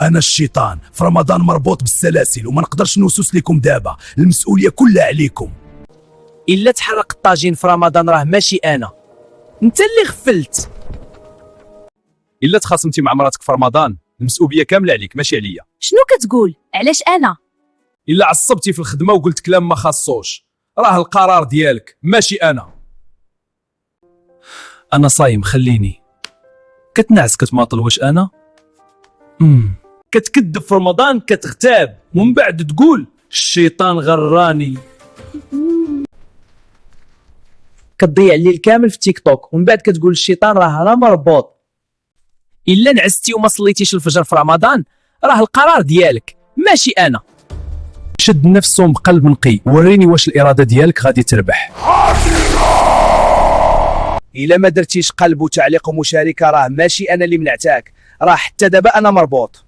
انا الشيطان في رمضان مربوط بالسلاسل وما نقدرش نوسوس لكم دابا، المسؤوليه كلها عليكم. الا تحرق الطاجين في رمضان راه ماشي انا، انت اللي غفلت. الا تخاصمتي مع مراتك في رمضان المسؤوليه كامله عليك ماشي عليا. شنو كتقول؟ علاش انا؟ الا عصبتي في الخدمه وقلت كلام ما خاصوش راه القرار ديالك ماشي انا. انا صايم خليني. كتنعس كتماطل واش انا؟ كتكذب في رمضان كتغتاب ومن بعد تقول الشيطان غراني. كتضيع الليل كامل في تيك توك ومن بعد كتقول الشيطان راه مربوط. الا نعستي وما صليتيش الفجر في رمضان راه القرار ديالك ماشي انا. شد نفسهم بقلب نقي، وريني واش الاراده ديالك غادي تربح. الا ما درتيش قلب وتعليق ومشاركه راه ماشي انا اللي منعتك، راه حتى دابا انا مربوط.